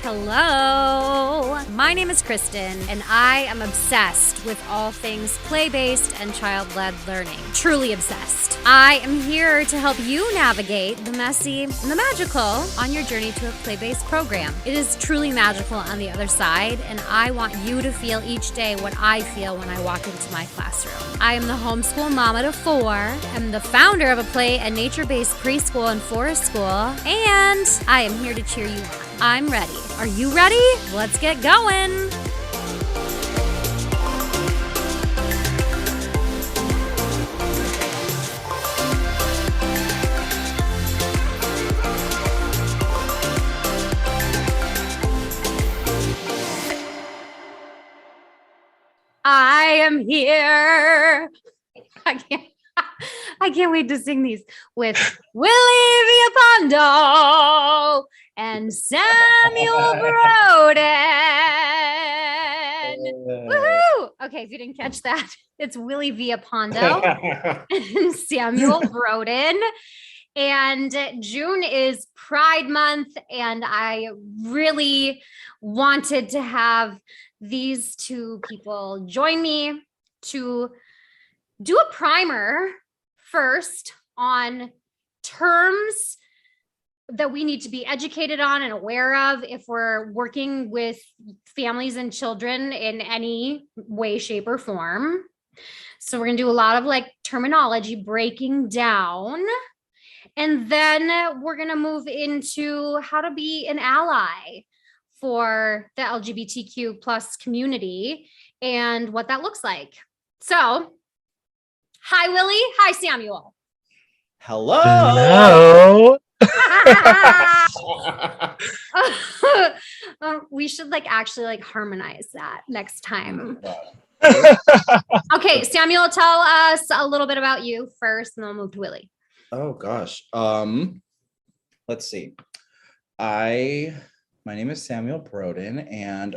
Hello, my name is Kristen, and I am obsessed with all things play-based and child-led learning. Truly obsessed. I am here to help you navigate the messy and the magical on your journey to a play-based program. It is truly magical on the other side, and I want you to feel each day what I feel when I walk into my classroom. I am the homeschool mama to 4. I'm the founder of a play and nature-based preschool and forest school, and I am here to cheer you on. I'm ready. Are you ready? Let's get going. I am here. I can't wait to sing these with Willy Villalpando and Samuel Broaden. Woohoo! Okay, if you didn't catch that, it's Willy Villalpando and Samuel Broaden. And June is Pride Month, and I really wanted to have these two people join me to do a primer first on terms that we need to be educated on and aware of if we're working with families and children in any way, shape, or form. So we're going to do a lot of like terminology breaking down. And then we're going to move into how to be an ally for the LGBTQ plus community and what that looks like. So, hi, Willy. Hi, Samuel. Hello. We should actually harmonize that next time. Okay, Samuel, tell us a little bit about you first, and then we'll move to Willy. Oh gosh. Let's see. My name is Samuel Broaden, and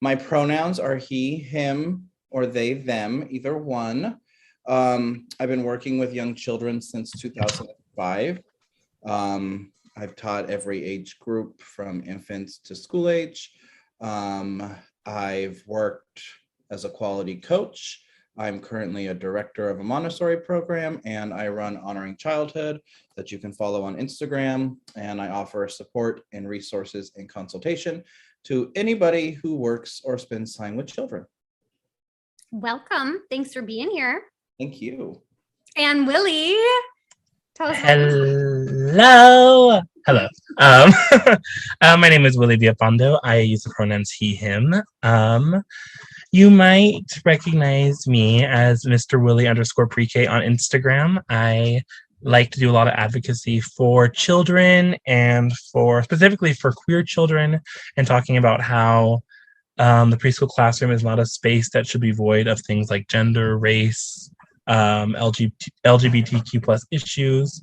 my pronouns are he, him, or they, them, either one. I've been working with young children since 2005. I've taught every age group from infants to school age. I've worked as a quality coach. I'm currently a director of a Montessori program, and I run Honoring Childhood that you can follow on Instagram. And I offer support and resources and consultation to anybody who works or spends time with children. Welcome. Thanks for being here. Thank you. And Willy, tell us. Hello. My name is Willy Villalpando. I use the pronouns he, him. You might recognize me as Mr. Willy_pre-K on Instagram. I like to do a lot of advocacy for children and specifically for queer children, and talking about how the preschool classroom is not a space that should be void of things like gender, race, LGBTQ plus issues.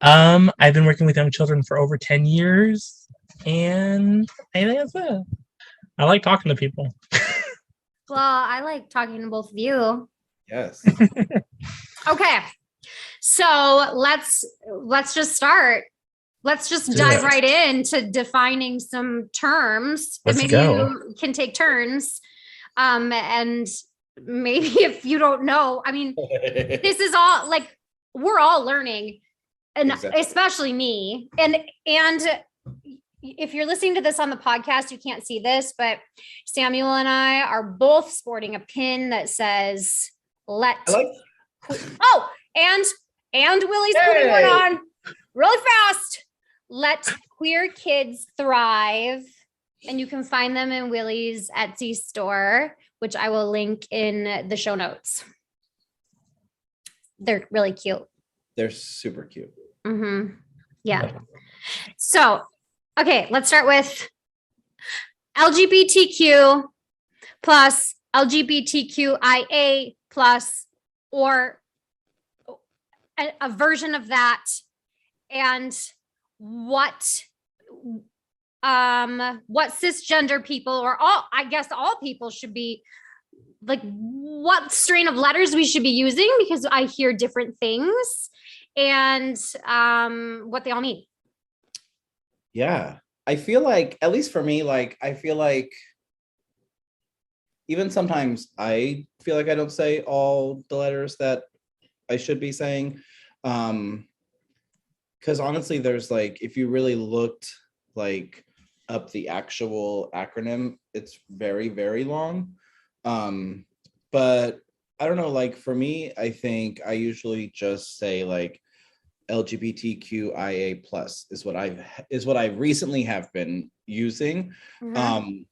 I've been working with young children for over 10 years, and I think that's it. I like talking to people. Well, I like talking to both of you. Yes. Okay. So let's just start. Let's just dive right into defining some terms. Let's maybe go. You can take turns. And maybe if you don't know, I mean, this is all we're all learning, and Exactly. Especially me. And if you're listening to this on the podcast, you can't see this, but Samuel and I are both sporting a pin that says and Willy's putting one on really fast. Let queer kids thrive. And you can find them in Willy's Etsy store, which I will link in the show notes. They're really cute. They're super cute. Mm-hmm. Yeah. So, okay, let's start with LGBTQ plus LGBTQIA plus, or a version of that, and what cisgender people, or all people should be what strain of letters we should be using, because I hear different things, and what they all mean. Yeah. I feel like, at least for me, like, I feel like even sometimes I feel like I don't say all the letters that I should be saying. Because honestly, there's like, if you really looked like up the actual acronym, it's very, very long. But I don't know, like for me, I think I usually just say like LGBTQIA plus is what I recently have been using. Mhm.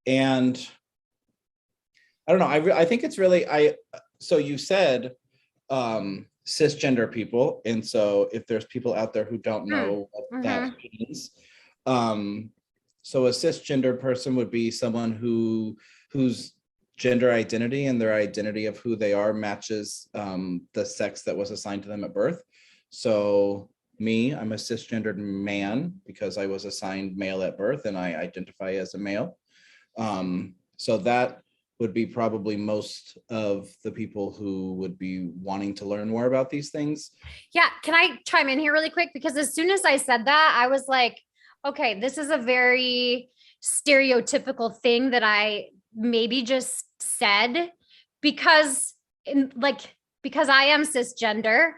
And I don't know, I think it's really, so you said cisgender people, and so if there's people out there who don't know what that Mhm. means, so a cisgender person would be someone whose gender identity and their identity of who they are matches the sex that was assigned to them at birth. So me, I'm a cisgendered man because I was assigned male at birth and I identify as a male. So that would be probably most of the people who would be wanting to learn more about these things. Yeah, can I chime in here really quick? Because as soon as I said that, I was like, okay, this is a very stereotypical thing that I maybe just said because because I am cisgender,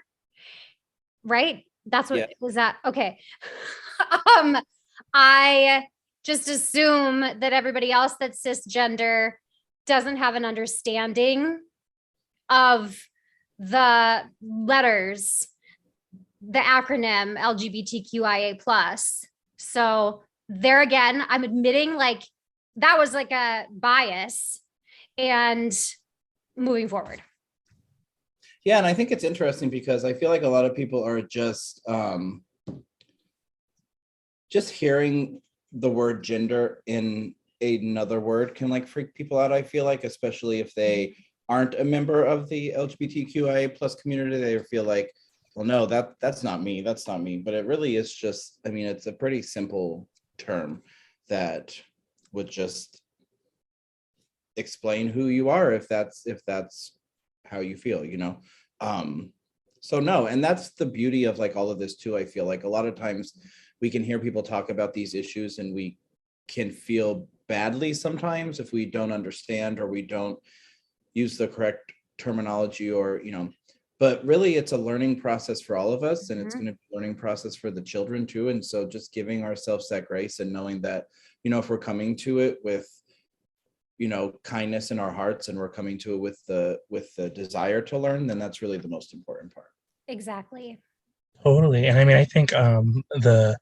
right? That's Yeah. what was that? Okay. um, I just assume that everybody else that's cisgender doesn't have an understanding of the letters, the acronym LGBTQIA plus. So there again, I'm admitting like that was like a bias and moving forward. Yeah, and I think it's interesting because I feel like a lot of people are just hearing the word gender in another word can like freak people out. I feel like, especially if they aren't a member of the LGBTQIA plus community, they feel like, well, no, that's not me. That's not me. But it really is just, I mean, it's a pretty simple term that would just explain who you are if that's how you feel, you know. So no, and that's the beauty of like all of this too. I feel like a lot of times we can hear people talk about these issues and we can feel badly sometimes if we don't understand or we don't use the correct terminology, or you know, but really it's a learning process for all of us, and it's going to be a learning process for the children too. And so just giving ourselves that grace and knowing that, you know, if we're coming to it with, you know, kindness in our hearts and we're coming to it with the desire to learn, then that's really the most important part. Exactly. Totally. And I mean, I think the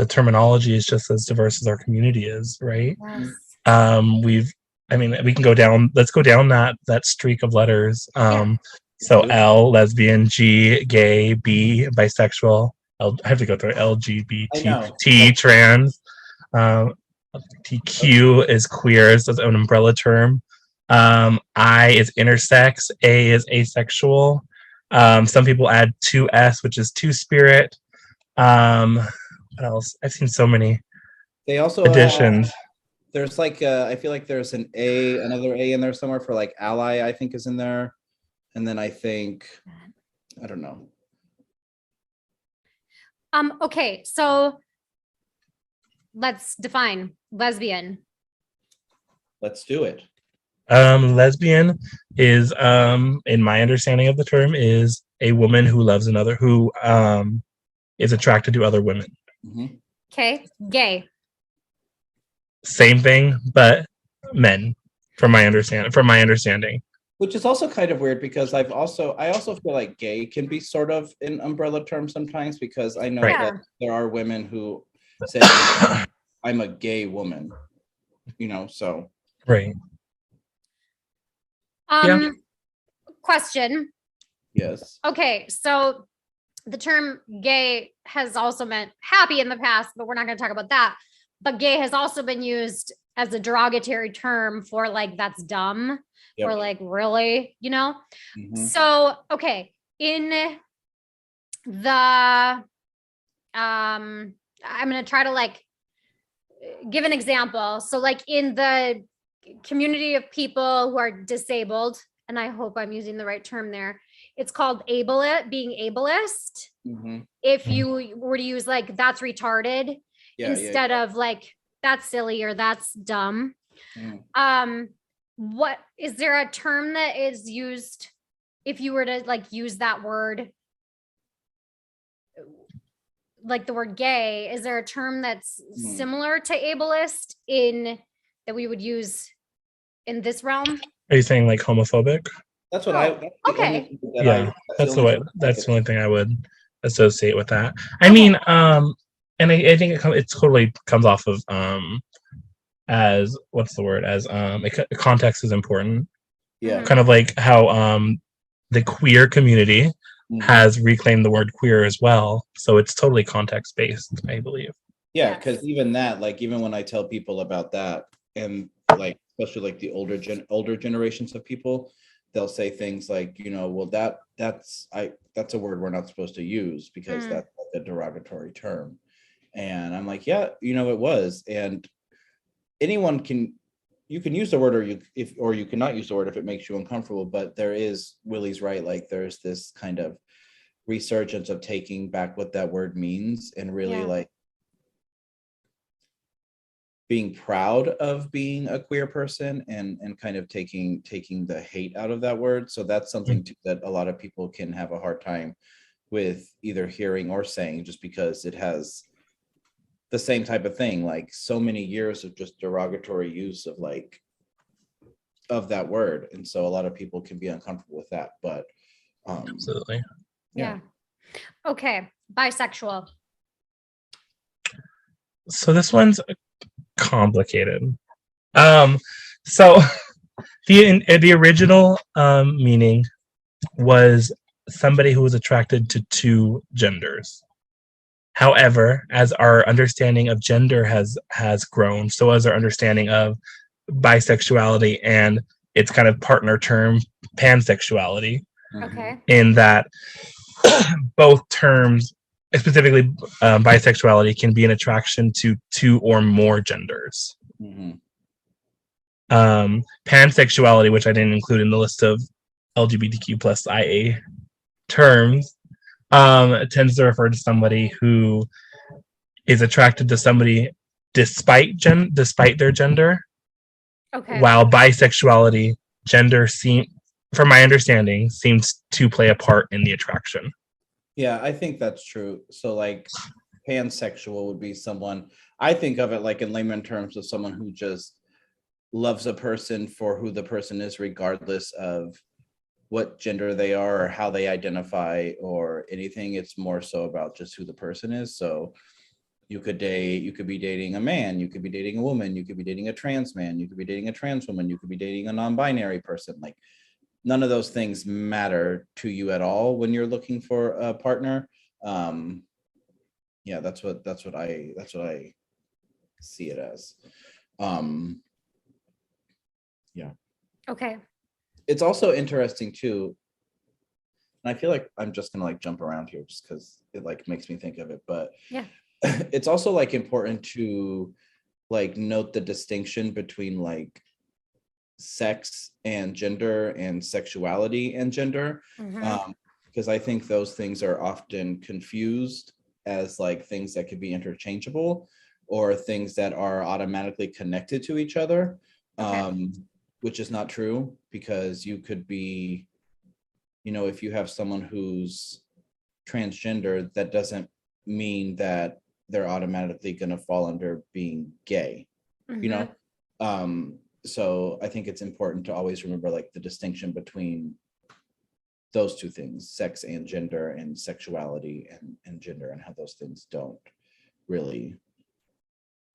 terminology is just as diverse as our community is, right? Yes. We've I mean, we can go down, let's go down that streak of letters. Yeah. So L, lesbian, G, gay, B, bisexual, I have to go through I know. LGBT, trans, TQ is queer, so it's an umbrella term. I is intersex, A is asexual. Some people add 2S, which is two spirit. What else? I've seen so many They also additions. there's like I feel like there's another A in there somewhere for like ally, I think is in there. And then I think, I don't know. Okay, so let's define lesbian. Let's do it. Lesbian is, in my understanding of the term, is a woman who loves another, who is attracted to other women. Mm-hmm. Okay, gay. Same thing, but men, from my understanding. Which is also kind of weird because I also feel like gay can be sort of an umbrella term sometimes, because I know Right. that there are women who say I'm a gay woman, you know, so. Right. Yeah. Question. Yes. Okay, so the term gay has also meant happy in the past, but we're not going to talk about that. But gay has also been used as a derogatory term for like, that's dumb. Yep. Or like, really, you know? Mm-hmm. So, okay, in the, I'm going to try to like give an example. So like in the community of people who are disabled, and I hope I'm using the right term there, it's called being ableist. Mm-hmm. If you were to use like, that's retarded, instead of like, that's silly or that's dumb. What is there a term that is used if you were to like use that word, like the word gay? Is there a term that's similar to ableist that we would use in this realm? Are you saying like homophobic? That's what that's okay. That's the only thing I would associate with that. I mean, and I think it totally comes off of as what's the word, as context is important. Yeah. Kind of like how the queer community has reclaimed the word queer as well. So it's totally context based, I believe. Yeah, because even that, like, even when I tell people about that, and like especially like the older generations of people, they'll say things like, well, that's a word we're not supposed to use because that's like a derogatory term. And I'm like, yeah, it was. And you can use the word or you cannot use the word if it makes you uncomfortable. But Willy's right. Like there's this kind of resurgence of taking back what that word means and really like being proud of being a queer person and kind of taking the hate out of that word. So that's something that a lot of people can have a hard time with either hearing or saying, just because it has the same type of thing, like so many years of just derogatory use of that word. And so a lot of people can be uncomfortable with that, but absolutely. Yeah. Okay. Bisexual. So this one's complicated. So the original meaning was somebody who was attracted to two genders. However, as our understanding of gender has grown, so has our understanding of bisexuality and its kind of partner term, pansexuality. Okay. In that both terms, specifically bisexuality, can be an attraction to two or more genders. Pansexuality, which I didn't include in the list of LGBTQ plus IA terms, tends to refer to somebody who is attracted to somebody despite their gender. Okay. While bisexuality, gender from my understanding, seems to play a part in the attraction. Yeah, I think that's true. So like pansexual would be someone, I think of it like in layman terms of someone who just loves a person for who the person is, regardless of what gender they are or how they identify or anything. It's more so about just who the person is. So you could be dating a man, you could be dating a woman, you could be dating a trans man, you could be dating a trans woman, you could be dating a non-binary person. Like none of those things matter to you at all when you're looking for a partner. Yeah, that's what I see it as. Yeah. Okay. It's also interesting too, and I feel like I'm just gonna like jump around here just because it like makes me think of it, but yeah, it's also like important to like note the distinction between like sex and gender and sexuality and gender, because I think those things are often confused as like things that could be interchangeable or things that are automatically connected to each other. Which is not true, because you could be, if you have someone who's transgender, that doesn't mean that they're automatically going to fall under being gay, so I think it's important to always remember like the distinction between those two things, sex and gender, and sexuality and gender, and how those things don't really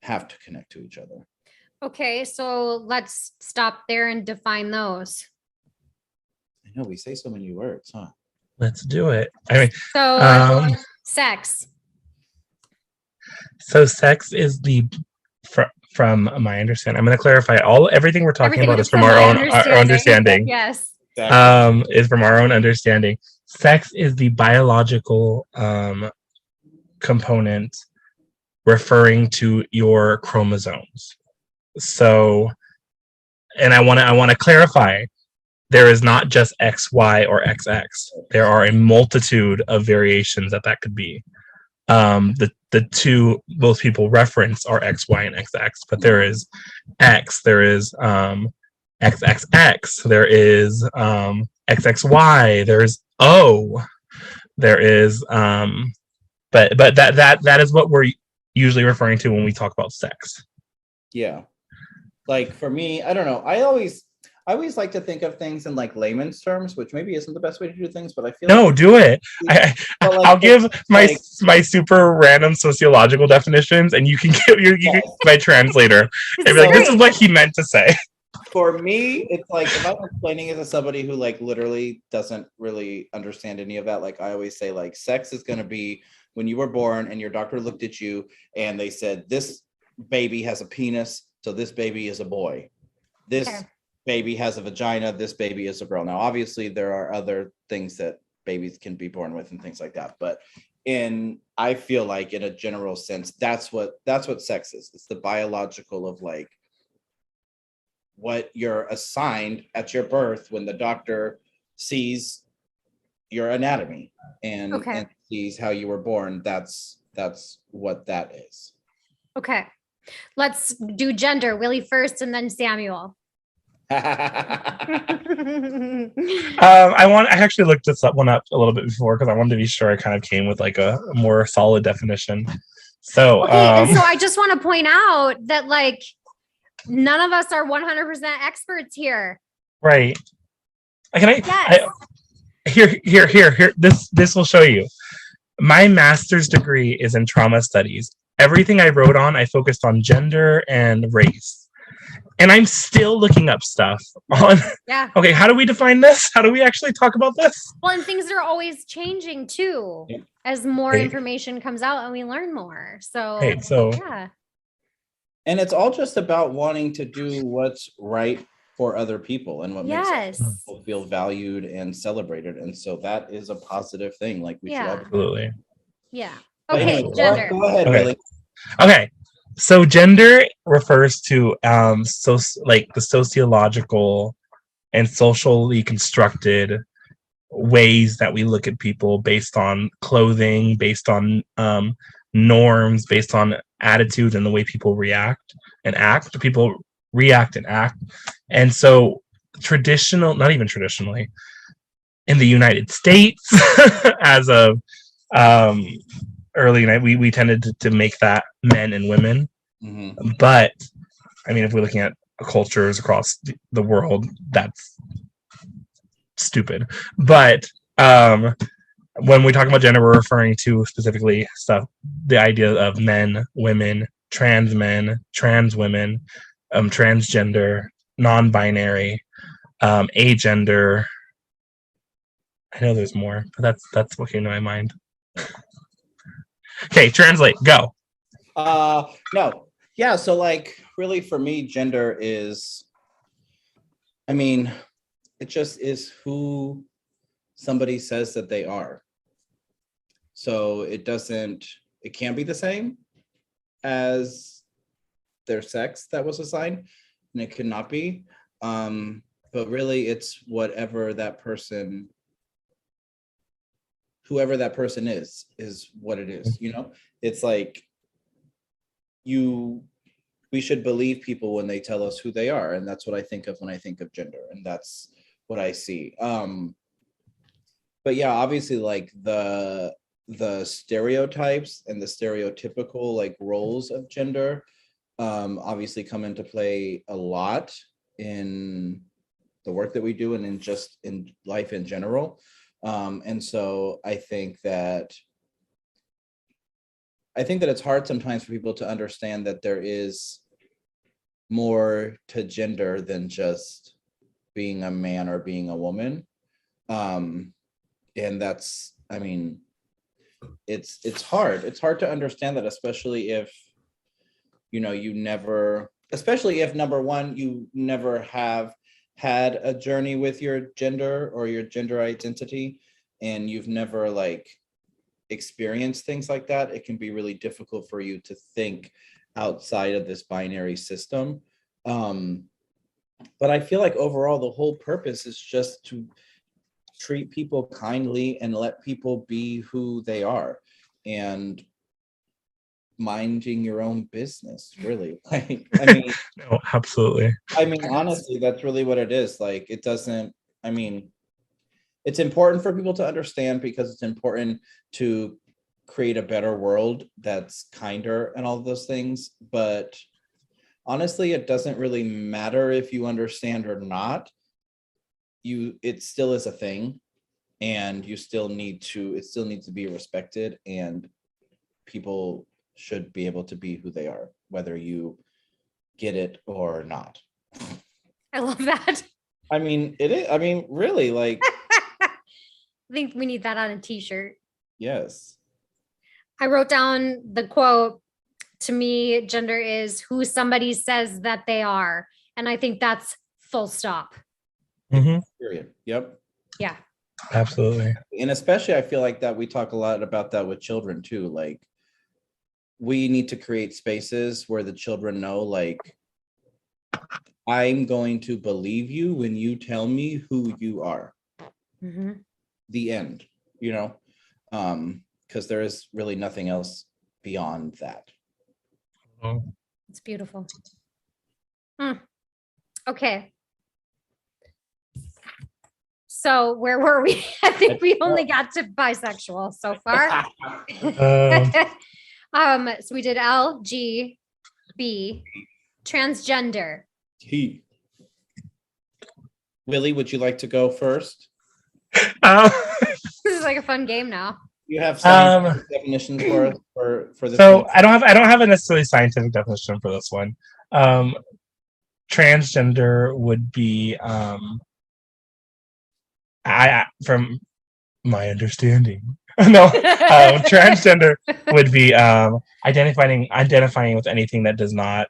have to connect to each other. Okay, so let's stop there and define those. I know we say so many words, huh? Let's do it. I mean, so sex. So sex is from my understanding. I'm going to clarify everything we're talking about is from our own understanding. Yes. Is from our own understanding. Sex is the biological component referring to your chromosomes. So, and I want to clarify, there is not just XY or XX. There are a multitude of variations that could be. the two most people reference are X, Y, and XX, but there is X, there is XXX, there is XXY, there's O, there is but that is what we're usually referring to when we talk about sex. Yeah. Like for me, I don't know. I always like to think of things in like layman's terms, which maybe isn't the best way to do things, but I feel no, like do it. like, I'll give my like, my super random sociological definitions, and you can give you can my translator. I'd be like, this is what he meant to say. For me, it's like if I'm explaining it to somebody who like literally doesn't really understand any of that, like I always say, like sex is going to be when you were born and your doctor looked at you and they said, this baby has a penis, so this baby is a boy. This baby has a vagina, this baby is a girl. Now, obviously, there are other things that babies can be born with and things like that. But I feel like in a general sense, that's what sex is. It's the biological of like what you're assigned at your birth when the doctor sees your anatomy and sees how you were born. That's what that is. Okay. Let's do gender. Willy first and then Samuel. I actually looked this one up a little bit before because I wanted to be sure I kind of came with like a more solid definition. So so I just want to point out that like none of us are 100% experts here. Right. Yes. Here. This will show you. My master's degree is in trauma studies. Everything I wrote on, I focused on gender and race. And I'm still looking up stuff on, okay, how do we define this? How do we actually talk about this? Well, and things are always changing too, as more information comes out and we learn more. So, yeah. And it's all just about wanting to do what's right for other people and what makes people feel valued and celebrated. And so that is a positive thing. Like we should absolutely. Yeah. Okay, gender. Go ahead, Willy. Okay. So gender refers to like the sociological and socially constructed ways that we look at people based on clothing, based on norms, based on attitude and the way people react and act. People react and act. And so not even traditionally, in the United States, as of early night, we tended to make that men and women. Mm-hmm. But I mean, if we're looking at cultures across the world, that's stupid. But when we talk about gender, we're referring to specifically the idea of men, women, trans women, transgender, non-binary, agender. I know there's more, but that's what came to my mind. Okay, translate, go. No. Yeah, so like really for me, gender is, I mean, it just is who somebody says that they are. So it can't be the same as their sex that was assigned, and it cannot be. But really it's whoever that person is what it is, you know? It's like we should believe people when they tell us who they are, and that's what I think of when I think of gender, and that's what I see. But yeah, obviously like the stereotypes and the stereotypical like roles of gender obviously come into play a lot in the work that we do and in life in general. And so I think that it's hard sometimes for people to understand that there is more to gender than just being a man or being a woman. And that's, I mean, it's hard. It's hard to understand that, especially if, especially if number one, you never have had a journey with your gender or your gender identity, and you've never like experienced things like that. It can be really difficult for you to think outside of this binary system. But I feel like overall, the whole purpose is just to treat people kindly and let people be who they are. And minding your own business, really. Like, I mean, No, absolutely. honestly, that's really what it is. Like, it doesn't, I mean, it's important for people to understand because it's important to create a better world that's kinder and all those things. But honestly, it doesn't really matter if you understand or not. It still is a thing, and it still needs to be respected, and people should be able to be who they are, whether you get it or not. I love that. I mean, it is. I mean, really, like, I think we need that on a t-shirt. yes. I wrote down the quote, to me, gender is who somebody says that they are. And I think that's full stop. Mm-hmm. Period. Yep. Yeah. Absolutely. And especially, I feel like that we talk a lot about that with children too. Like, we need to create spaces where the children know, like, I'm going to believe you when you tell me who you are. Mm-hmm. The end, because there is really nothing else beyond that. Oh. It's beautiful. Okay. So where were we? I think we only got to bisexual so far. So we did L, G, B, transgender. Willy, would you like to go first? This is like a fun game now. You have some definitions for this. So one? I don't have a necessarily scientific definition for this one. Transgender would be I from my understanding. No, transgender would be identifying with anything that does not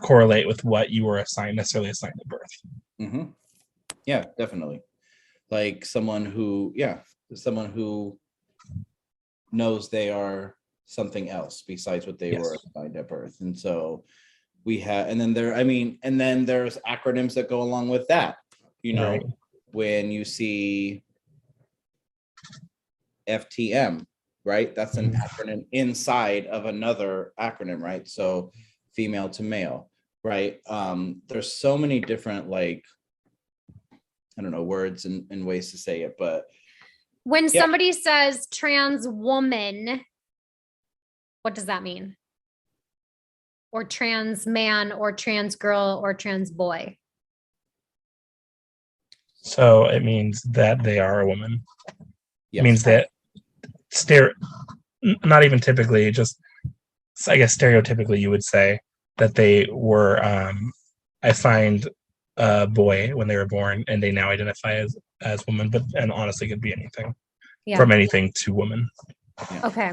correlate with what you were necessarily assigned at birth. Mm-hmm. Yeah, definitely. Like someone who knows they are something else besides what they were assigned at birth. And so and then there's acronyms that go along with that. Right. When you see FTM, right? That's an acronym inside of another acronym, right? So female to male, right? There's so many different, like, I don't know, words and ways to say it, but when somebody says trans woman, what does that mean? Or trans man, or trans girl, or trans boy? So it means that they are a woman. Yes. It means that not even typically, just I guess stereotypically you would say that they were assigned a boy when they were born and they now identify as woman, and honestly could be anything. From anything to woman. Yeah. Okay.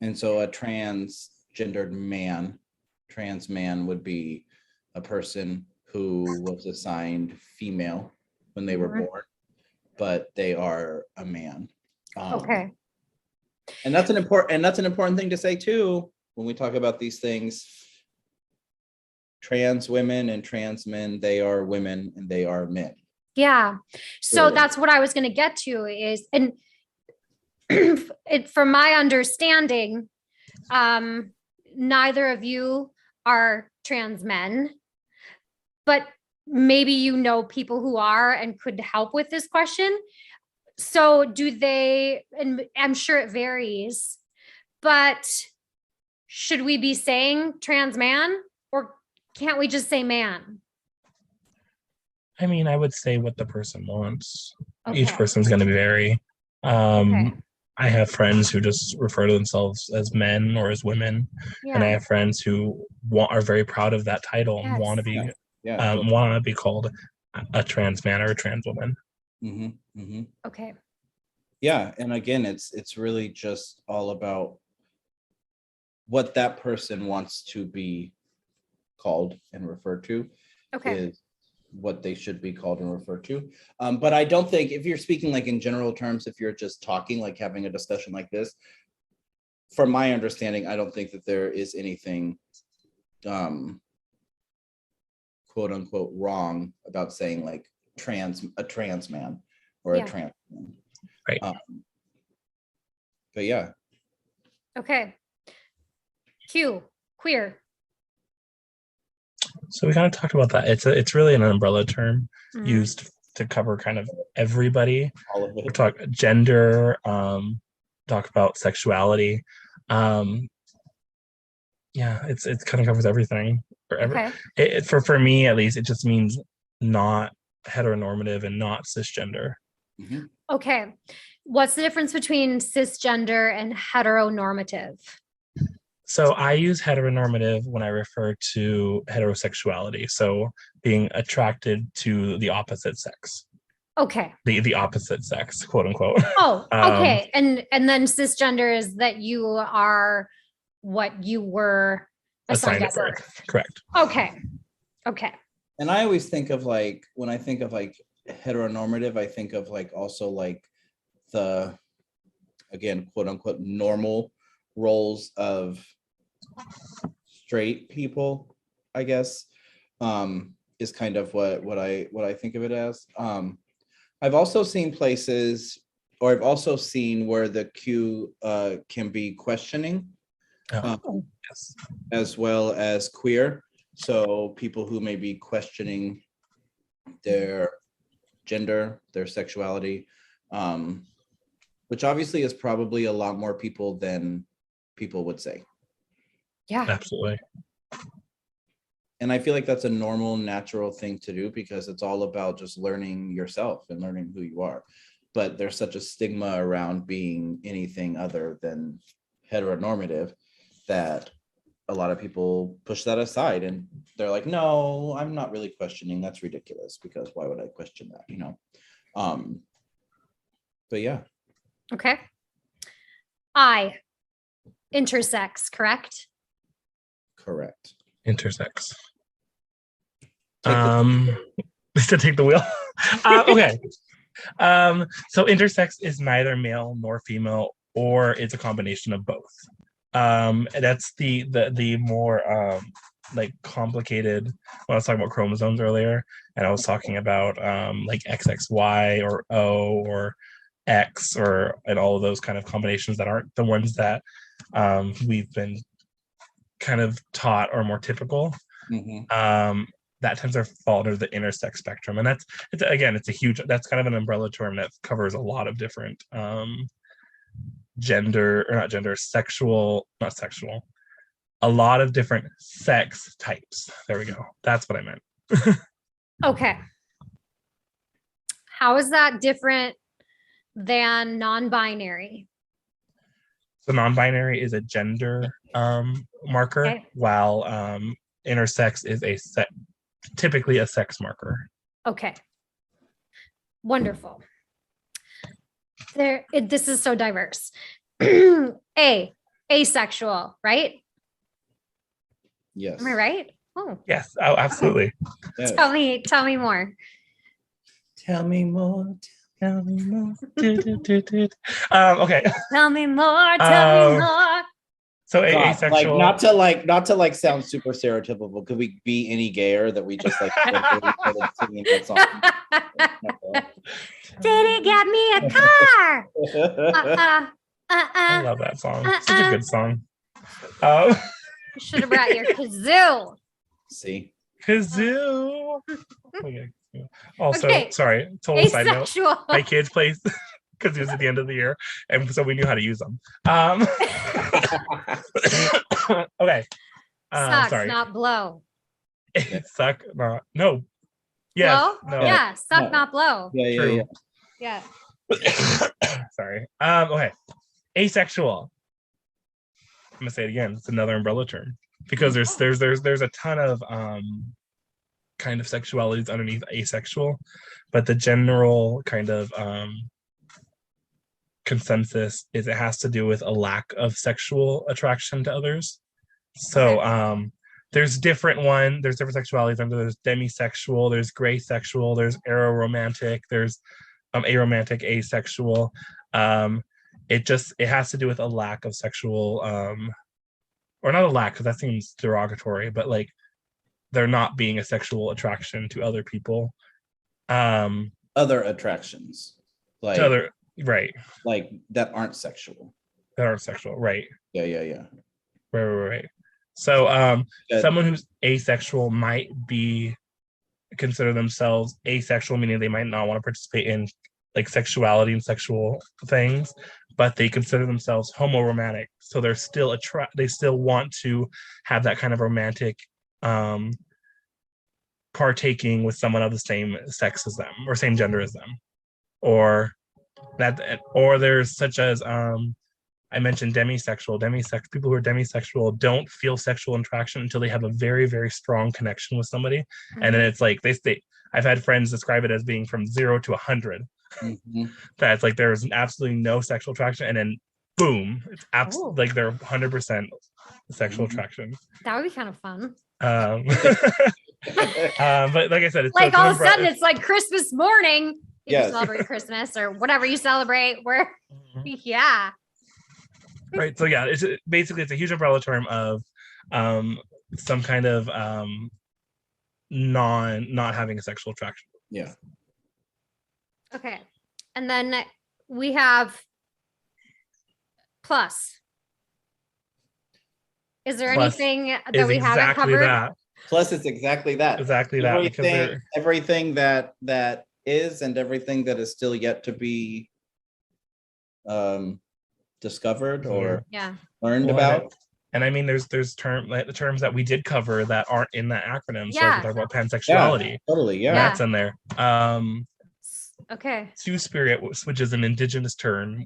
And so a transgendered trans man would be a person who was assigned female when they were born, but they are a man. Okay. And that's an important thing to say too when we talk about these things. Trans women and trans men, they are women and they are men. Yeah. So that's what I was going to get to is, and from my understanding, neither of you are trans men, but maybe you know people who are and could help with this question. So do they, and I'm sure it varies, but should we be saying trans man, or can't we just say man? I mean, I would say what the person wants. Okay. Each person's going to vary. I have friends who just refer to themselves as men or as women, and I have friends who are very proud of that title and want to be called a trans man or a trans woman. Mm-hmm. Mm-hmm. Okay. Yeah, and again, it's really just all about what that person wants to be called and referred to. Okay. Is what they should be called and referred to. But I don't think, if you're speaking like in general terms, if you're just talking, like having a discussion like this, from my understanding, I don't think that there is anything quote unquote wrong about saying like a trans man or a trans woman. Right. But yeah. Okay. Q, queer. So we kind of talked about that. It's really an umbrella term Mhm. used to cover kind of everybody. All of We it. talk gender, talk about sexuality. Yeah, it kind of covers everything. Okay. For me at least, it just means not heteronormative and not cisgender. Mhm. Okay. What's the difference between cisgender and heteronormative? So I use heteronormative when I refer to heterosexuality. So being attracted to the opposite sex, Okay. the opposite sex, quote unquote. Oh, okay. And then cisgender is that you are what you were assigned at birth. Correct. Okay. Okay. And I always think of like, when I think of like heteronormative, I think of like also like the, again, quote unquote, normal roles of straight people, I guess, is kind of what I think of it as. I've also seen places, or I've also seen where the Q can be questioning, Yes. as well as queer. So people who may be questioning their gender, their sexuality, which obviously is probably a lot more people than people would say. Yeah. Absolutely. And I feel like that's a normal, natural thing to do because it's all about just learning yourself and learning who you are. But there's such a stigma around being anything other than heteronormative that a lot of people push that aside and they're like, no, I'm not really questioning. That's ridiculous because why would I question that, you know? But yeah. Okay. Intersex, correct? Correct. Intersex. Take To take the wheel. Okay. So intersex is neither male nor female, or it's a combination of both. That's the more like complicated. When I was talking about chromosomes earlier, and I was talking about like XXY or O or X and all of those kind of combinations that aren't the ones that we've been kind of taught or more typical. That tends to fall under the intersex spectrum, and it's a huge, that's kind of an umbrella term that covers a lot of different not sexual, a lot of different sex types. There we go. That's what I meant. Okay. How is that different than non-binary? So non-binary is a gender marker, Okay. while intersex is typically a sex marker. Okay. Wonderful. This is so diverse. Asexual, right? Yes. Am I right? Oh, Yes. Oh, absolutely. Yes. tell me more. Tell me more. Tell me more. Okay. Tell me more. Tell me more. So God, asexual. like not to sound super stereotypical. Could we be any gayer that we just like singing that song? Did it get me a car? I love that song. Such a good song. You should have brought your kazoo. See, Kazoo. Okay. Also, Okay. sorry, total side note. Asexual. My kids play kazoos at the end of the year, and so we knew how to use them. Okay. Sucks, sorry. not blow. Suck, not no. Yes. Blow? No. Yeah, suck, No. not blow. yeah. Yeah. Sorry. Okay. Asexual. I'm gonna say it again. It's another umbrella term because there's a ton of kind of sexualities underneath asexual, but the general kind of consensus is it has to do with a lack of sexual attraction to others. So there's different sexualities. There's demisexual, there's gray sexual, there's aromantic, there's aromantic, asexual. It has to do with a lack of sexual or not a lack, because that seems derogatory, but like there not being a sexual attraction to other people. Other attractions, like to other, right, like that aren't sexual. that are sexual, right? Yeah. Right. So Good. someone who's asexual might consider themselves asexual, meaning they might not want to participate in like sexuality and sexual things, but they consider themselves homoromantic. So they're still they still want to have that kind of romantic partaking with someone of the same sex as them or same gender as them. Or there's such as I mentioned demisexual. People who are demisexual don't feel sexual attraction until they have a very, very strong connection with somebody. Mm-hmm. And then it's like I've had friends describe it as being from 0 to 100. Mm-hmm. That's like there's absolutely no sexual attraction, and then boom, it's like they're 100% sexual attraction. That would be kind of fun. But like I said, it's like all of a sudden it's like Christmas morning. You celebrate Christmas or whatever you celebrate. Yeah. Right. So yeah, it's basically a huge umbrella term of some kind of not having a sexual attraction. Yeah. Okay. And then we have plus. Is there anything that we haven't covered? That. Plus it's exactly that. Exactly that. Everything that is and everything that is still yet to be discovered or learned about. And I mean, there's the terms that we did cover that aren't in that acronym. So I can talk about pansexuality. Yeah, totally. Yeah. That's in there. Okay. Two-spirit, which is an indigenous term,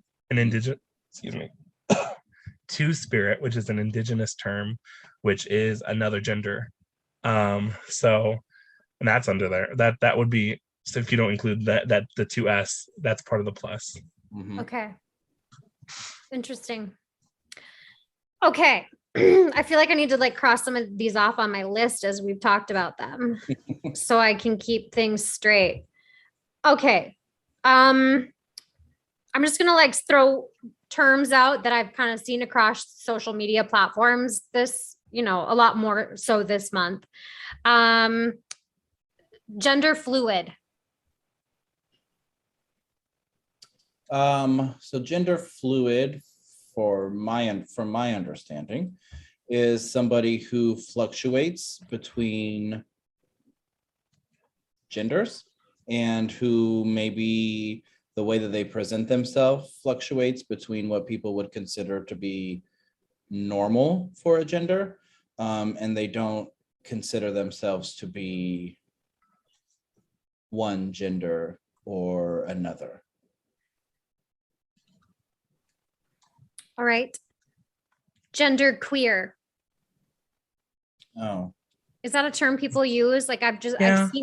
Two-spirit, which is an indigenous term, which is another gender. And that's under there. That would be, so if you don't include that the 2S, that's part of the plus. Mm-hmm. Okay. Interesting. Okay. I feel like I need to like cross some of these off on my list as we've talked about them so I can keep things straight. Okay. I'm just going to like throw terms out that I've kind of seen across social media platforms this, a lot more so this month. Gender fluid. So gender fluid, from my understanding, is somebody who fluctuates between genders and who maybe the way that they present themselves fluctuates between what people would consider to be normal for a gender, and they don't consider themselves to be one gender or another. All right. Gender queer. Oh. Is that a term people use? Like I've seen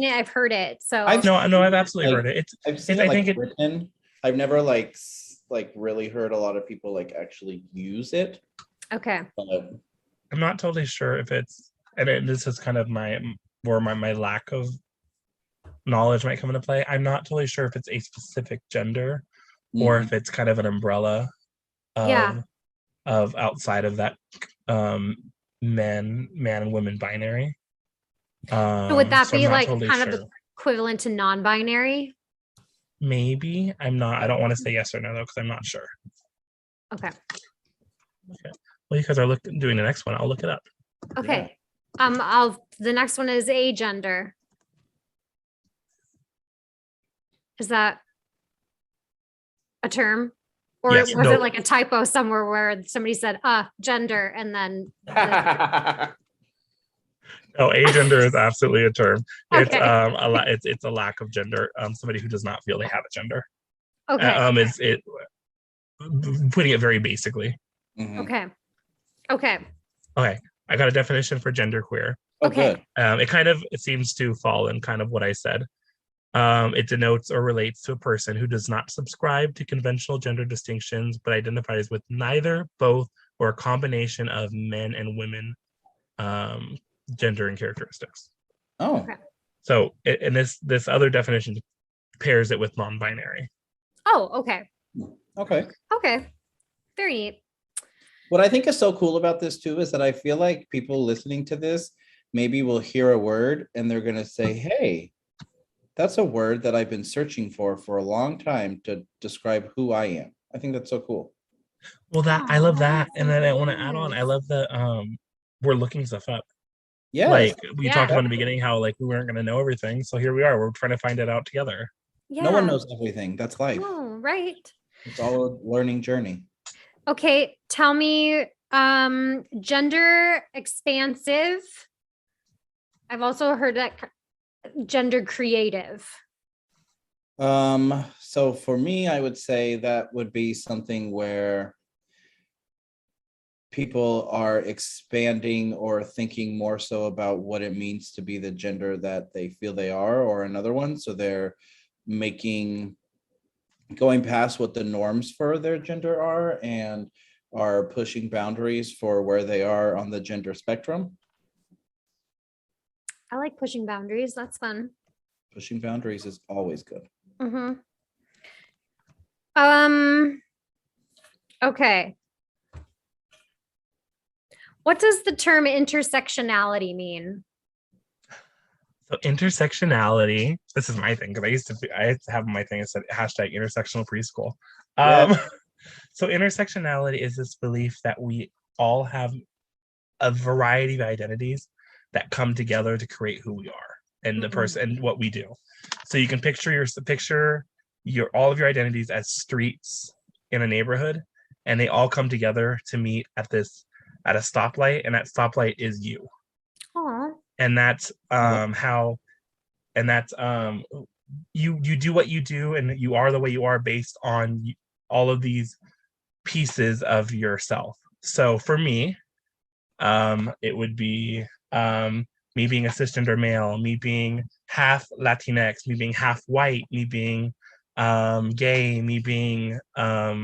it, I've heard it. So I've absolutely heard it. I've seen it written. I've never like really heard a lot of people like actually use it. Okay. But I'm not totally sure if it's, and this is kind of my lack of knowledge might come into play. I'm not totally sure if it's a specific gender or if it's kind of an umbrella of outside of that man and women binary. So would that be like totally kind of equivalent to non-binary? Maybe. I don't want to say yes or no though, because I'm not sure. Okay. Well, you guys are doing the next one. I'll look it up. Okay. Yeah. The next one is agender. Is that a term? Or was it like a typo somewhere where somebody said gender and then No, agender is absolutely a term. Okay. It's a lack of gender. Somebody who does not feel they have a gender. Okay. It's putting it very basically. Mm-hmm. Okay. I got a definition for genderqueer. Okay. It seems to fall in kind of what I said. It denotes or relates to a person who does not subscribe to conventional gender distinctions, but identifies with neither, both, or a combination of men and women gender and characteristics. Oh. Okay. So, and this other definition pairs it with non-binary. Oh, okay. Okay. Very neat. What I think is so cool about this too is that I feel like people listening to this maybe will hear a word and they're going to say, hey, that's a word that I've been searching for a long time to describe who I am. I think that's so cool. Well, I love that. And then I want to add on, I love the we're looking stuff up. Yes. Like we Yeah. talked about in the beginning, how like we weren't going to know everything. So here we are. We're trying to find it out together. Yeah. No one knows everything. That's life. No, right. It's all a learning journey. Okay, tell me, gender expansive. I've also heard that gender creative. So for me, I would say that would be something where people are expanding or thinking more so about what it means to be the gender that they feel they are, or another one. So they're going past what the norms for their gender are and are pushing boundaries for where they are on the gender spectrum. I like pushing boundaries. That's fun. Pushing boundaries is always good. Mm-hmm. Okay. What does the term intersectionality mean? So intersectionality, this is my thing, because I used to have my thing that said hashtag intersectional preschool. So intersectionality is this belief that we all have a variety of identities that come together to create who we are and the person and what we do. So you can picture all of your identities as streets in a neighborhood, and they all come together to meet at a stoplight, and that stoplight is you. Aww. And that's you do what you do, and you are the way you are based on all of these pieces of yourself. So for me, it would be me being a cisgender male, me being half Latinx, me being half white, me being gay, me being I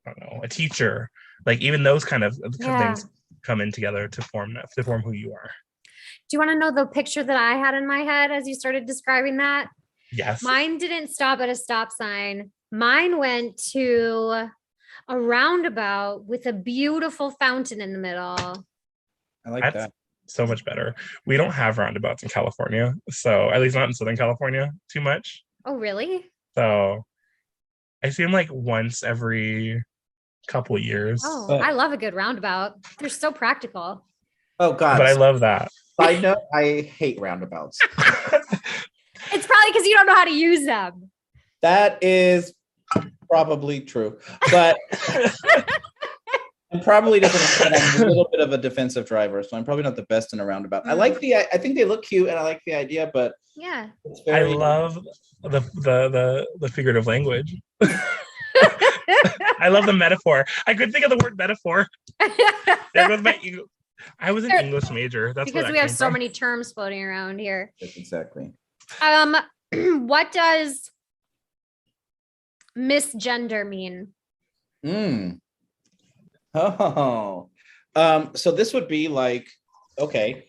don't know, a teacher. Like even those kind of things come in together to form who you are. Do you want to know the picture that I had in my head as you started describing that? Yes. Mine didn't stop at a stop sign. Mine went to a roundabout with a beautiful fountain in the middle. I like that. So much better. We don't have roundabouts in California, so at least not in Southern California too much. Oh, really? So I see them like once every couple years. Oh, I love a good roundabout. They're so practical. Oh God. But I love that. Side note, I hate roundabouts. It's probably because you don't know how to use them. That is probably true, but I'm probably I'm a little bit of a defensive driver, so I'm probably not the best in a roundabout. I think they look cute and I like the idea, but yeah, I love the figurative language. I love the metaphor. I couldn't think of the word metaphor. There goes my ego. I was an English major. That's because we have so many terms floating around here. Exactly. What does misgender mean? Oh, so this would be like, okay,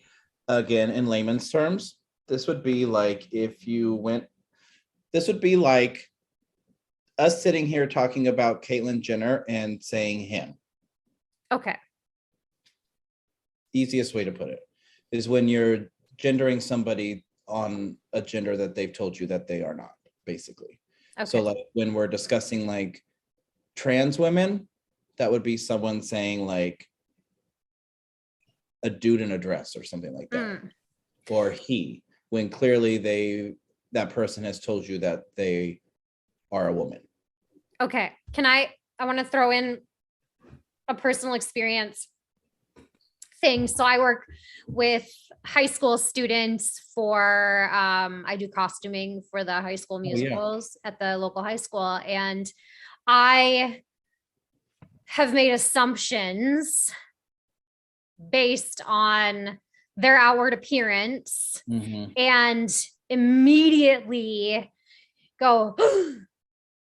again, in layman's terms, this would be like this would be like us sitting here talking about Caitlyn Jenner and saying him. Okay. Easiest way to put it is when you're gendering somebody on a gender that they've told you that they are not, basically. Okay. So like when we're discussing like trans women, that would be someone saying like a dude in a dress or something like that. Or he, when clearly that person has told you that they are a woman. Okay. I want to throw in a personal experience thing. So I work with high school students for, I do costuming for the high school musicals at the local high school. And I have made assumptions based on their outward appearance and immeditely go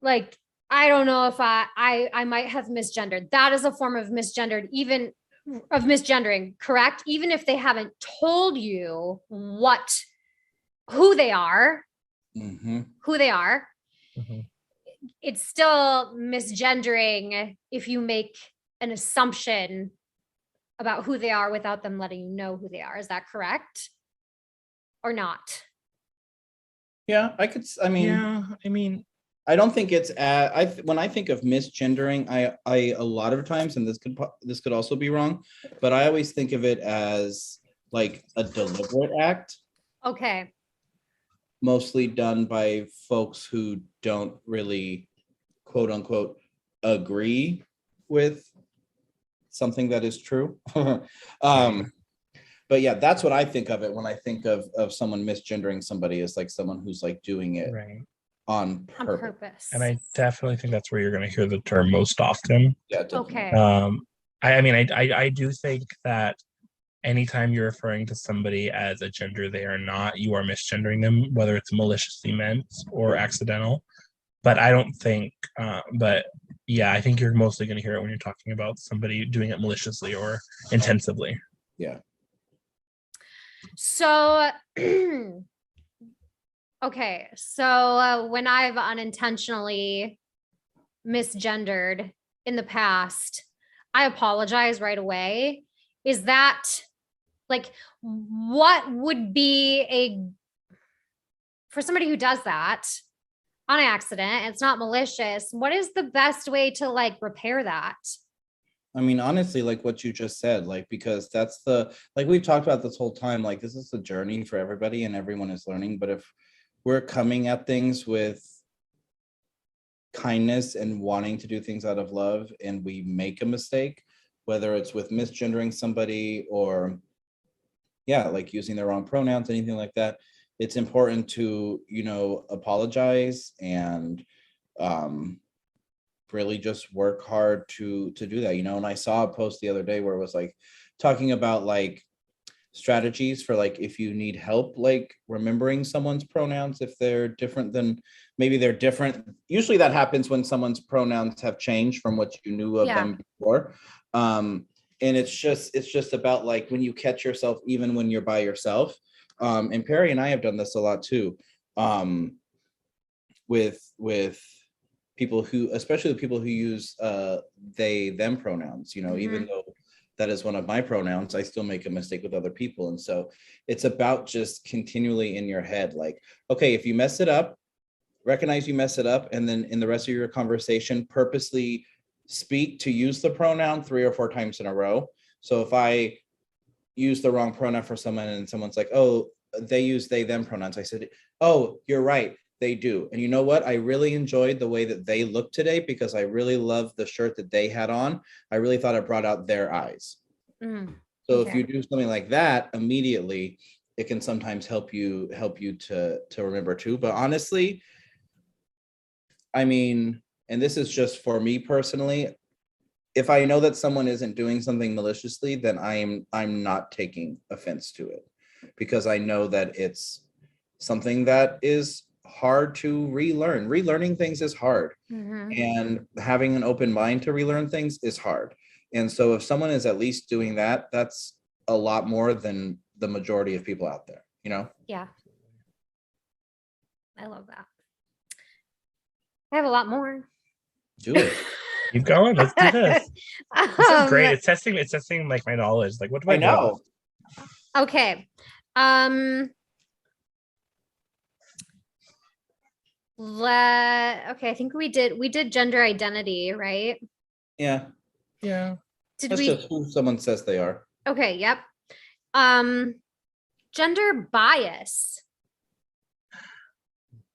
like, I don't know if I might have misgendered. That is a form of misgendering, correct? Even if they haven't told you who they are, it's still misgendering if you make an assumption about who they are without them letting you know who they are. Is that correct? Or not? Yeah, I mean, I don't think it's when I think of misgendering, I a lot of times, and this could also be wrong, but I always think of it as like a deliberate act, Okay. mostly done by folks who don't really, quote unquote, agree with something that is true. But yeah, that's what I think of it when I think of someone misgendering somebody, is like someone who's like doing it Right. on On purpose. purpose. And I definitely think that's where you're going to hear the term most often. Yeah, definitely. Okay. I mean, I do think that anytime you're referring to somebody as a gender they are not, you are misgendering them, whether it's maliciously meant or accidental. But I don't think, but yeah, I think you're mostly going to hear it when you're talking about somebody doing it maliciously or intensively. Yeah. So, okay. So when I've unintentionally misgendered in the past, I apologize right away. Is that like, what would be for somebody who does that on accident, it's not malicious, what is the best way to like repair that? I mean, honestly, like what you just said, like, because that's like we've talked about this whole time, like this is a journey for everybody and everyone is learning. But if we're coming at things with kindness and wanting to do things out of love, and we make a mistake, whether it's with misgendering somebody or like using the wrong pronouns, anything like that, it's important to, apologize and really just work hard to do that, and I saw a post the other day where it was like talking about like strategies for like if you need help like remembering someone's pronouns if they're different than maybe they're different. Usually that happens when someone's pronouns have changed from what you knew of them before. And it's just about like when you catch yourself even when you're by yourself. And Perry and I have done this a lot too, with people who, especially the people who use they them pronouns, even though that is one of my pronouns, I still make a mistake with other people. And so it's about just continually in your head, like, okay, if you mess it up, recognize you mess it up, and then in the rest of your conversation, purposely speak to use the pronoun 3 or 4 times in a row. So if I use the wrong pronoun for someone and someone's like, oh, they use they them pronouns, I said, oh, you're right, they do. And you know what? I really enjoyed the way that they looked today because I really loved the shirt that they had on. I really thought it brought out their eyes. So if you do something like that immediately, it can sometimes help you to remember too. But honestly, I mean, and this is just for me personally, if I know that someone isn't doing something maliciously, then I'm not taking offense to it because I know that it's something that is hard to relearn. Relearning things is hard, and having an open mind to relearn things is hard. And so if someone is at least doing that, that's a lot more than the majority of people out there, Yeah. I love that. I have a lot more. Do it. Keep going. Let's do this. This is great. It's testing like my knowledge. Like, what do I know? Okay. Okay, I think we did gender identity, right? Yeah. That's just who someone says they are. Okay, yep. Gender bias.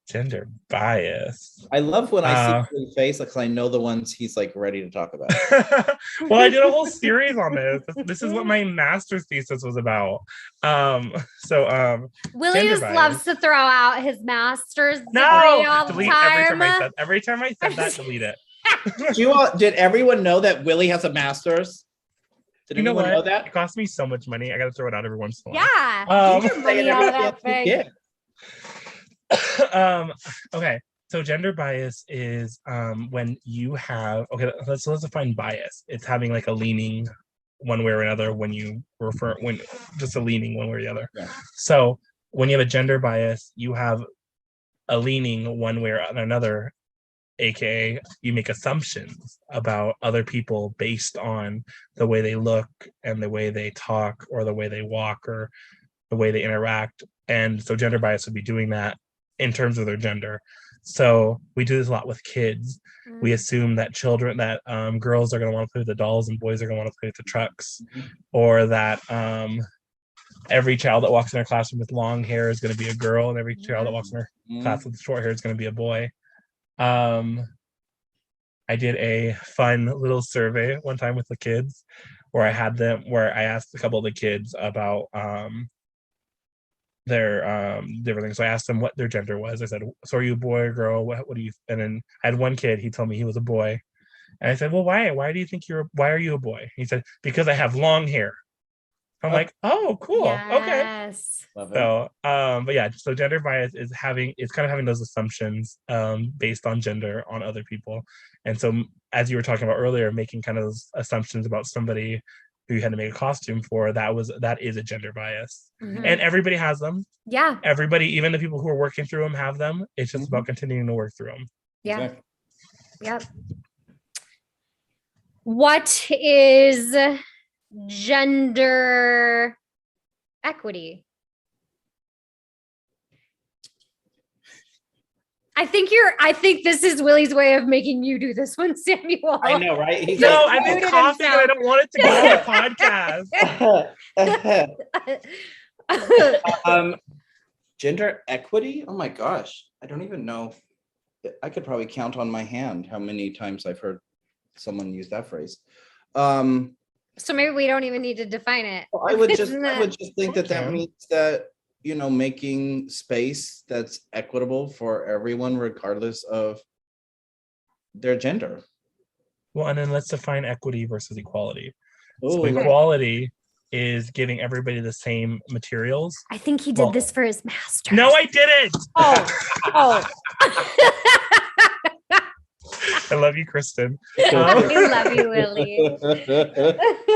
Gender bias. I love when I see his face because I know the ones he's like ready to talk about. Well, I did a whole series on this. This is what my master's thesis was about. Willy just loves to throw out his master's degree all delete the time. every time I said that, delete it. Did everyone know that Willy has a master's? Did anyone know that? It cost me so much money. I got to throw it out every once in a while. Yeah. Get your money out of that thing. Okay, so gender bias is when you have let's define bias. It's having like a leaning one way or another when just a leaning one way or the other. Yeah. So when you have a gender bias, you have a leaning one way or another, aka you make assumptions about other people based on the way they look and the way they talk or the way they walk or the way they interact. And so gender bias would be doing that in terms of their gender. So we do this a lot with kids. We Mm. assume that girls are going to want to play with the dolls and boys are going to want to play with the trucks, or that every child that walks in our classroom with long hair is going to be a girl, and every child that walks in our class with short hair is going to be a boy. I did a fun little survey one time with the kids where I asked a couple of the kids about their different things. So I asked them what their gender was. I said, so are you a boy or girl? What do you, and then I had one kid, he told me he was a boy. And I said, well, why do you think why are you a boy? He said, because I have long hair. I'm like, oh, cool. Yes. Okay. So, but yeah, so gender bias is kind of having those assumptions based on gender on other people. And so as you were talking about earlier, making kind of those assumptions about somebody who you had to make a costume for, that is a gender bias. Mm-hmm. And everybody has them. Yeah. Everybody, even the people who are working through them, have them. It's just about continuing to work through them. Yeah. Exactly. Yep. What is gender equity? I think this is Willy's way of making you do this one, Samuel. I know, right? He's No, like, I've been coughing and I don't want it to go on the podcast. Gender equity? Oh my gosh. I don't even know. I could probably count on my hand how many times I've heard someone use that phrase. So maybe we don't even need to define it. Well, I would just think that means that, making space that's equitable for everyone, regardless of their gender. Well, and then let's define equity versus equality. Ooh, so equality is giving everybody the same materials. I think he did this for his master. No, I didn't. Oh. I love you, Kristen. I love you, Willy.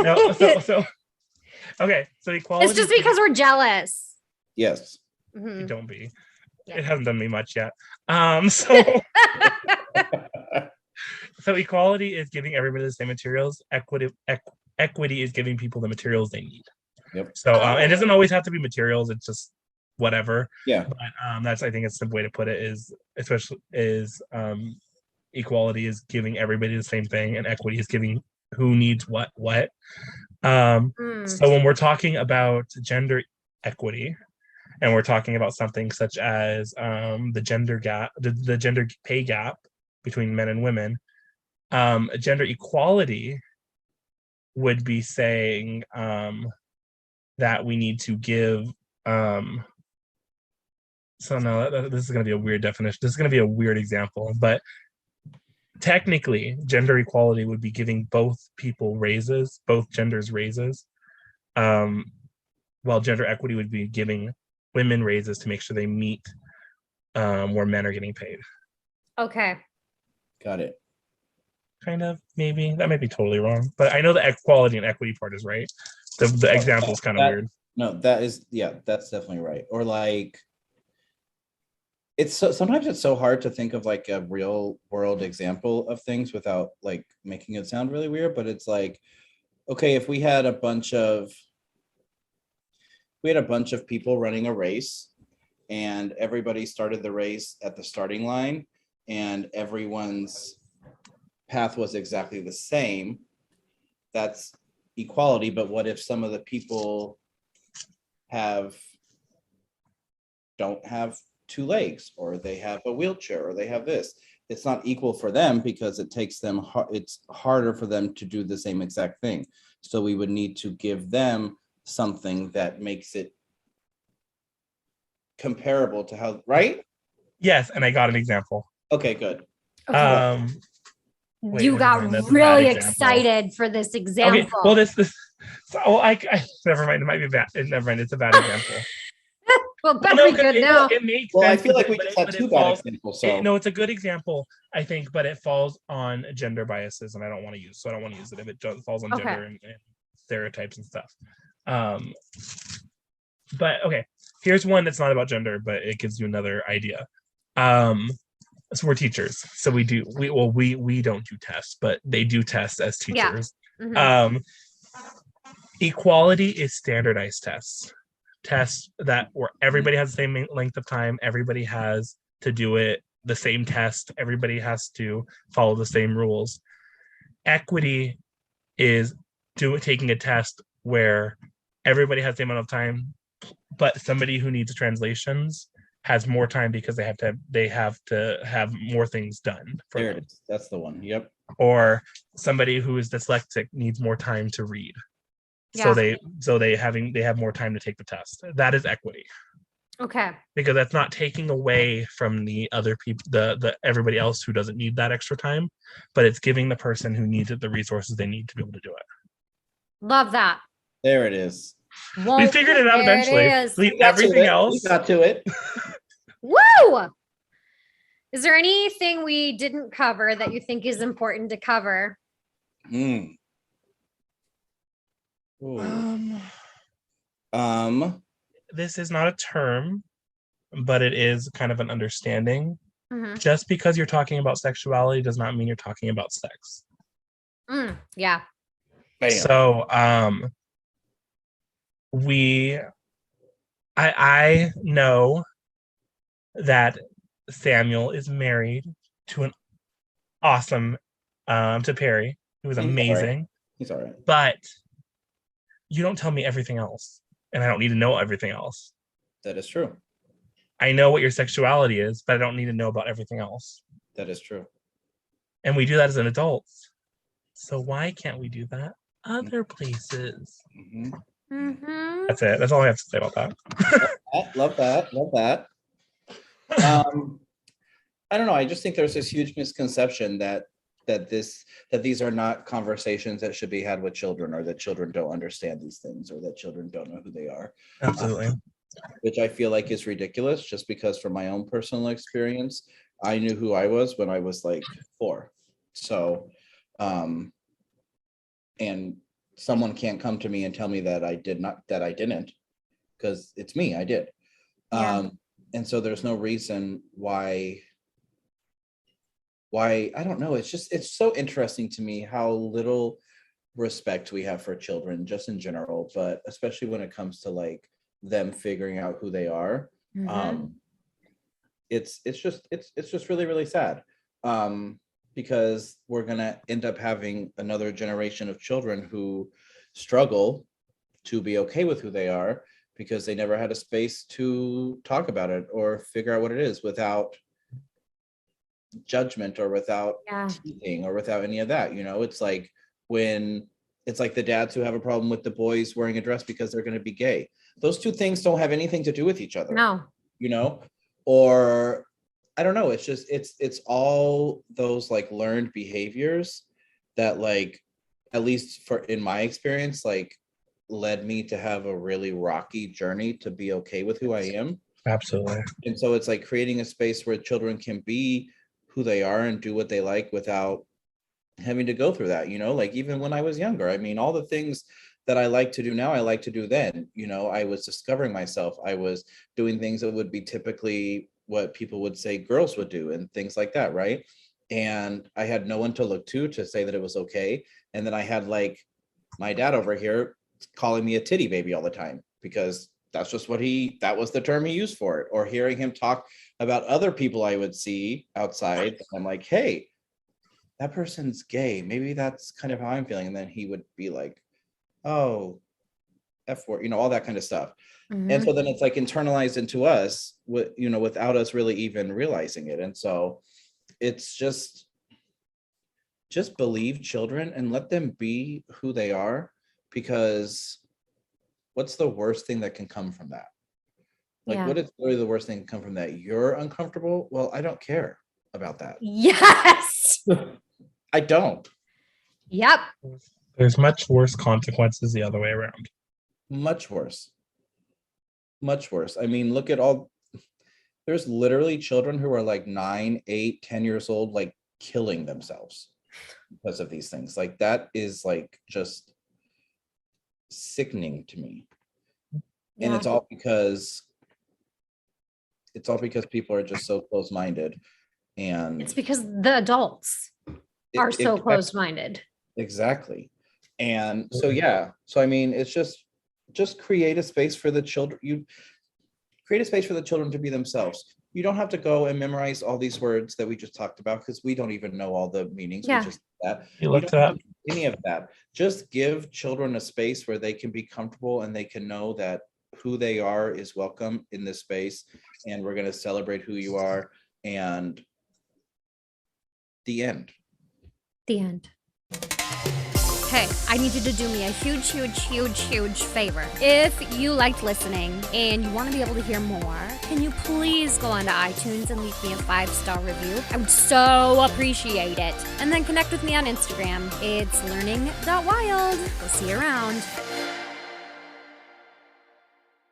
No, so okay, so equality. It's just because we're jealous. Yes. Mm-hmm. Don't be. Yeah. It hasn't done me much yet. So equality is giving everybody the same materials. Equity is giving people the materials they need. Yep. So it doesn't always have to be materials. It's just whatever. Yeah. But that's, I think, it's the way to put it is equality is giving everybody the same thing, and equity is giving who needs what. So when we're talking about gender equity, and we're talking about something such as the gender gap, the gender pay gap between men and women, gender equality would be saying that we need to give. So no, this is going to be a weird definition. This is going to be a weird example, but technically, gender equality would be giving both people raises, both genders raises, while gender equity would be giving women raises to make sure they meet where men are getting paid. Okay. Got it. Kind of, maybe. That might be totally wrong. But I know the equality and equity part is right. The example is kind of weird. No, that's definitely right. Or like, sometimes it's so hard to think of like a real world example of things without like making it sound really weird. But it's like, okay, if we had a bunch of people running a race, and everybody started the race at the starting line, and everyone's path was exactly the same, that's equality. But what if some of the people don't have two legs, or they have a wheelchair, or they have this? It's not equal for them because it's harder for them to do the same exact thing. So we would need to give them something that makes it comparable to how, right? Yes, and I got an example. Okay, good. Okay. You got really excited for this example. Okay, well, I never mind. It might be bad. Never mind. It's a bad example. Well, better be good now. It makes well, sense. I feel like we just had two bad examples. So no, it's a good example, I think, but it falls on gender biases, and I don't want to use it if it falls on gender and stereotypes and stuff. But okay, here's one that's not about gender, but it gives you another idea. So we're teachers, so we don't do tests, but they do tests as teachers. Yeah. Mm-hmm. Equality is standardized tests that where everybody has the same length of time, everybody has to do it the same test. Everybody has to follow the same rules. Equity is taking a test where everybody has the amount of time, but somebody who needs translations has more time because they have to have more things done for There them. it is. That's the one. Yep. Or somebody who is dyslexic needs more time to read. Yeah. So they have more time to take the test. That is equity. Okay. Because that's not taking away from the other people, the everybody else who doesn't need that extra time, but it's giving the person who needs it the resources they need to be able to do it. Love that. There it is. We figured it out eventually. Everything else. We got to it. Woo! Is there anything we didn't cover that you think is important to cover? This is not a term, but it is kind of an understanding. Mm-hmm. Just because you're talking about sexuality does not mean you're talking about sex. Yeah. Bam. So I know that Samuel is married to an awesome to Perry, who is amazing. He's all right. But you don't tell me everything else, and I don't need to know everything else. That is true. I know what your sexuality is, but I don't need to know about everything else. That is true. And we do that as an adult. So why can't we do that other places? Mm-hmm. That's it. That's all I have to say about that. Love that. I don't know. I just think there's this huge misconception that these are not conversations that should be had with children, or that children don't understand these things, or that children don't know who they are. Absolutely. Which I feel like is ridiculous, just because from my own personal experience, I knew who I was when I was like 4. So, and someone can't come to me and tell me that I didn't, because it's me, I did. Yeah. And so there's no reason why, I don't know. It's so interesting to me how little respect we have for children, just in general, but especially when it comes to like them figuring out who they are. It's just really, really sad, because we're gonna end up having another generation of children who struggle to be okay with who they are, because they never had a space to talk about it or figure out what it is without judgment, or without teasing, or without any of that. It's like the dads who have a problem with the boys wearing a dress because they're going to be gay. Those two things don't have anything to do with each other. No. Or I don't know. It's just, it's all those like learned behaviors that, like, at least in my experience, like led me to have a really rocky journey to be okay with who I am. Absolutely. And so it's like creating a space where children can be who they are and do what they like without having to go through that, like even when I was younger. I mean, all the things that I like to do now, I like to do then. I was discovering myself. I was doing things that would be typically what people would say girls would do, and things like that, right? And I had no one to look to say that it was okay. And then I had like my dad over here calling me a titty baby all the time, because that's just that was the term he used for it. Or hearing him talk about other people I would see outside. I'm like, hey, that person's gay. Maybe that's kind of how I'm feeling. And then he would be like, oh, F word, all that kind of stuff. And so then it's like internalized into us, without us really even realizing it. And so it's just believe children and let them be who they are, because what's the worst thing that can come from that? Like, what is really the worst thing that can come from that? You're uncomfortable? Well, I don't care about that. Yes. I don't. Yep. There's much worse consequences the other way around. Much worse. I mean, look at there's literally children who are like 9, 8, 10 years old, like killing themselves because of these things. Like, that is like just sickening to me. And it's all because people are just so close-minded. And it's because the adults are so close-minded. Exactly. And so, so I mean, it's just create a space for the children. You create a space for the children to be themselves. You don't have to go and memorize all these words that we just talked about because we don't even know all the meanings. Yeah. We just that. You You looked don't it have up. to do any of that. Just give children a space where they can be comfortable and they can know that who they are is welcome in this space, and we're going to celebrate who you are. And the end. The end. Hey, I need you to do me a huge favor. If you liked listening and you want to be able to hear more, can you please go onto iTunes and leave me a 5-star review? I would so appreciate it. And then connect with me on Instagram. It's learning.wild. We'll see you around.